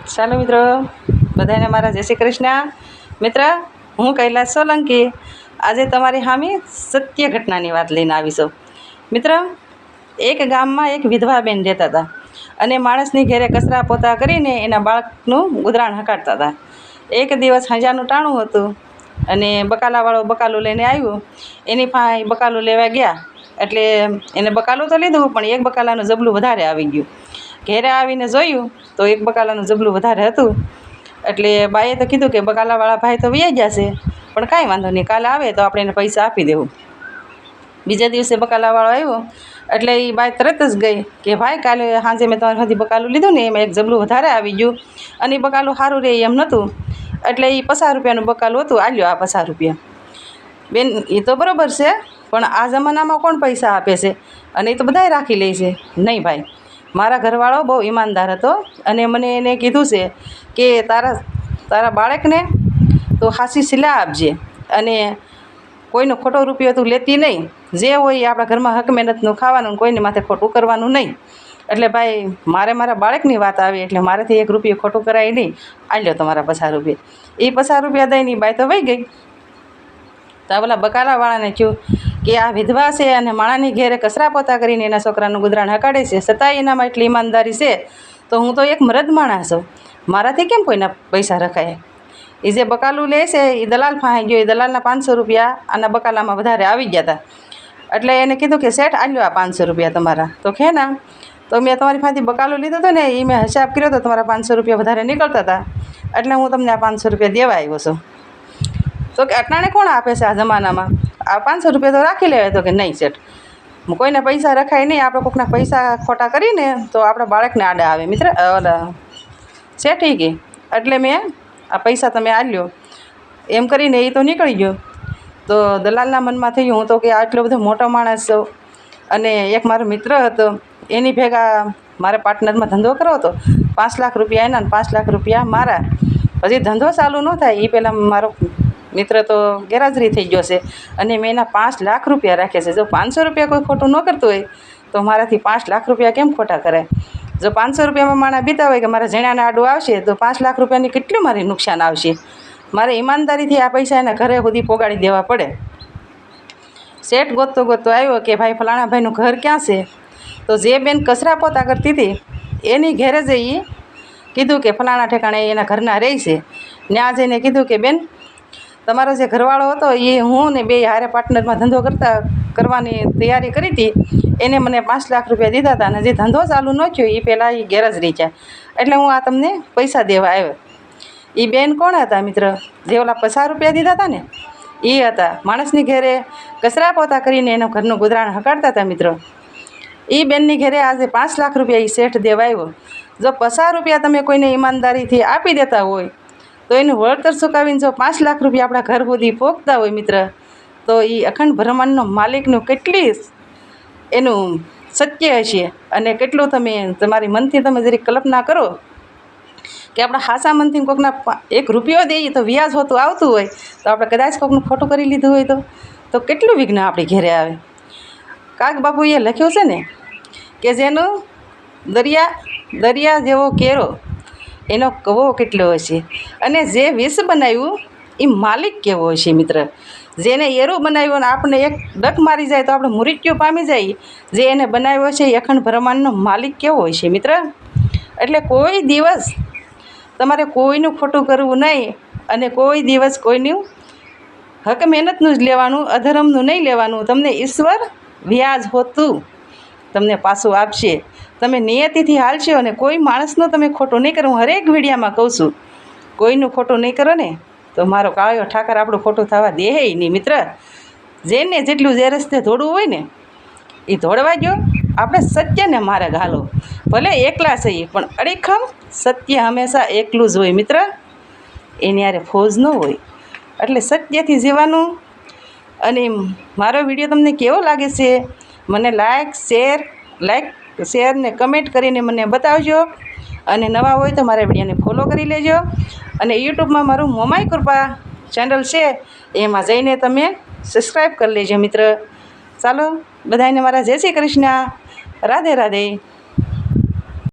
ચાલો મિત્રો, બધાને મારા જય શ્રી કૃષ્ણ. મિત્ર, હું કૈલાસ સોલંકી આજે તમારી સામે સત્ય ઘટનાની વાત લઈને આવીશું. મિત્ર, એક ગામમાં એક વિધવા બેન રહેતા હતા અને માણસની ઘેરે કચરા પોતા કરીને એના બાળકનું ગુજરાન હકાડતા હતા. એક દિવસ હંજાનું ટાણું હતું અને બકાલાવાળો બકાલું લઈને આવ્યો. એની પાસે બકાલું લેવા ગયા એટલે એને બકાલું તો લીધું, પણ એક બકાલાનું જબલું વધારે આવી ગયું. ઘેરે આવીને જોયું તો એક બકાલાનું જબલું વધારે હતું. એટલે બાઈએ તો કીધું કે બકાલાવાળા ભાઈ તો વહી ગયા છે, પણ કાંઈ વાંધો નહીં, કાલે આવે તો આપણે એને પૈસા આપી દેવું. બીજા દિવસે બકાલાવાળો આવ્યો એટલે એ બાઈ તરત જ ગઈ કે ભાઈ, કાલે સાંજે મેં તમારી સુધી બકાલું લીધું ને, એમાં એક જબલું વધારે આવી ગયું અને એ બકાલું સારું રહે એમ નહોતું. એટલે એ 50 રૂપિયાનું બકાલું હતું, આલ્યો આ 50 રૂપિયા. બેન, એ તો બરાબર છે, પણ આ જમાનામાં કોણ પૈસા આપે છે? અને એ તો બધાય રાખી લે છે. નહીં ભાઈ, મારા ઘરવાળો બહુ ઈમાનદાર હતો અને મને એને કીધું છે કે તારા બાળકને તો સાચી સિલા આપજે અને કોઈનો ખોટો રૂપિયો તું લેતી નહીં. જે હોય એ આપણા ઘરમાં હક મહેનતનું ખાવાનું, કોઈને માથે ખોટું કરવાનું નહીં. એટલે ભાઈ, મારા બાળકની વાત આવી એટલે મારેથી 1 રૂપિયો ખોટું કરાય નહીં. આલ્યો તમારા 50 રૂપિયા. એ 50 રૂપિયા દઈને બાઈ તો વહી ગઈ. તો આ પેલા બકાલાવાળાને કહ્યું કે આ વિધવા છે અને માણાની ઘેરે કચરા પોતા કરીને એના છોકરાનું ગુજરાન હકાડે છે, છતાંય એનામાં એટલી ઈમાનદારી છે, તો હું તો એક મરદ માણસ છું, મારાથી કેમ કોઈના પૈસા રખાય? એ જે બકાલું લે છે એ દલાલ પાસે ગયો. એ દલાલના 500 રૂપિયા આના બકાલામાં વધારે આવી ગયા હતા. એટલે એને કીધું કે શેઠ, આલ્યો આ 500 રૂપિયા તમારા. તો ખે ના, તો મેં તમારી પાસેથી બકાલું લીધું હતું ને, એ મેં હિસાબ કર્યો હતો, તમારા 500 રૂપિયા વધારે નીકળતા હતા, એટલે હું તમને આ 500 રૂપિયા દેવા આવ્યો છું. તો કે અટાણે કોણ આપે છે આ જમાનામાં? આ 500 રૂપિયા તો રાખી લેવાય. તો કે નહીં શેઠ, કોઈને પૈસા રખાય નહીં, આપણે કોઈકના પૈસા ખોટા કરીને તો આપણા બાળકને આડા આવે. મિત્ર, ઓલા શેઠ કે એટલે મેં આ પૈસા તમે આલ્યો એમ કરીને એ તો નીકળી ગયો. તો દલાલના મનમાં થયું, હું તો કે આટલો બધો મોટો માણસ છું અને એક મારો મિત્ર હતો, એની ભેગા મારે પાર્ટનરમાં ધંધો કરવો હતો. 5 લાખ રૂપિયા એના ને 5 લાખ રૂપિયા મારા. હજી ધંધો ચાલુ ન થાય એ પહેલાં મારો મિત્ર તો ગેરહાજરી થઈ ગયો છે અને મેં એના 5 લાખ રૂપિયા રાખ્યા છે. જો 500 રૂપિયા કોઈ ખોટું ન કરતું હોય તો મારાથી 5 લાખ રૂપિયા કેમ ખોટા કરે? જો 500 રૂપિયામાં માણા બીતા હોય કે મારા જણાને આડું આવશે તો 5 લાખ રૂપિયાની કેટલું મારી નુકસાન આવશે? મારે ઈમાનદારીથી આ પૈસા એના ઘરે સુધી પોગાડી દેવા પડે. શેઠ ગોતતો આવ્યો કે ભાઈ, ફલાણા ભાઈનું ઘર ક્યાં છે? તો જે બેન કચરા પોતા કરતી હતી એની ઘેરે જઈ કીધું કે ફલાણા ઠેકાણે એના ઘરના રહે છે. ત્યાં જઈને કીધું કે બેન, તમારો જે ઘરવાળો હતો એ હું ને બે હારે પાર્ટનરમાં ધંધો કરવાની તૈયારી કરી હતી, એને મને 5 લાખ રૂપિયા દીધા હતા અને જે ધંધો ચાલુ ન થયો એ પહેલાં એ ગેરહાજરી છે, એટલે હું આ તમને પૈસા દેવા આવ્યો. એ બેન કોણ હતા મિત્ર? જે ઓલા 50 રૂપિયા દીધા હતા ને એ હતા. માણસની ઘેરે કચરા પોતા કરીને એનું ઘરનું ગુજરાન હકાડતા હતા. મિત્રો, એ બેનની ઘેરે આજે 5 લાખ રૂપિયા એ શેઠ દેવા આવ્યો. જો 50 રૂપિયા તમે કોઈને ઈમાનદારીથી આપી દેતા હોય તો એનું વળતર ચૂકવીને જો 5 લાખ રૂપિયા આપણા ઘર સુધી પહોંચતા હોય મિત્ર, તો એ અખંડ બ્રહ્માંડનો માલિકનું કેટલી એનું સત્ય હશે અને કેટલું તમે તમારી મનથી તમે જરી કલ્પના કરો કે આપણા હાસા મનથી કોઈકના 1 રૂપિયો દઈએ તો વ્યાજ હોતું આવતું હોય, તો આપણે કદાચ કોઈકનું ખોટું કરી લીધું હોય તો કેટલું વિઘ્ન આપણી ઘેરે આવે. કાગ બાપુએ લખ્યું છે ને કે જેનું દરિયા જેવો કેરો એનો કવો કેટલો હશે, અને જે વિષ બનાવ્યું એ માલિક કેવો હશે. મિત્ર, જેને એરું બનાવ્યું ને આપણે એક ડક મારી જાય તો આપણે મૃત્યુ પામી જાય, જે એને બનાવ્યો છે એ અખંડ બ્રહ્માંડનો માલિક કેવો હશે. મિત્ર, એટલે કોઈ દિવસ તમારે કોઈનું ખોટું કરવું નહીં અને કોઈ દિવસ કોઈનું હક મહેનતનું જ લેવાનું, અધર્મનું નહીં લેવાનું. તમને ઈશ્વર વ્યાજ હોતું તમને પાછું આપશે. તમે નિયતિથી હાલશો અને કોઈ માણસનું તમે ખોટું નહીં કરો. હું હરેક વિડીયામાં કહું છું, કોઈનું ખોટું નહીં કરો ને તો મારો કાળિયો ઠાકર આપણું ખોટું થવા દે નહીં. મિત્ર, જેને જેટલું જે રસ્તે દોડવું હોય ને એ દોડવા ગયો. આપણે સત્યને મારે ઘાલો, ભલે એકલા છીએ પણ અડીખમ સત્ય હંમેશા એકલું જ હોય. મિત્ર, એની યારે ફોજ ન હોય. એટલે સત્યથી જીવવાનું. અને મારો વિડીયો તમને કેવો લાગે છે મને લાઈક શેર ને કમેન્ટ કરીને મને બતાવજો. અને નવા હોય તો મારા વિડીયોને ફોલો કરી લેજો. અને યુટ્યુબમાં મારું મોમાઈ કૃપા ચેનલ છે, એમાં જઈને તમે સબસ્ક્રાઈબ કરી લેજો. મિત્ર, ચાલો બધાને મારા જય શ્રી કૃષ્ણ, રાધે રાધે.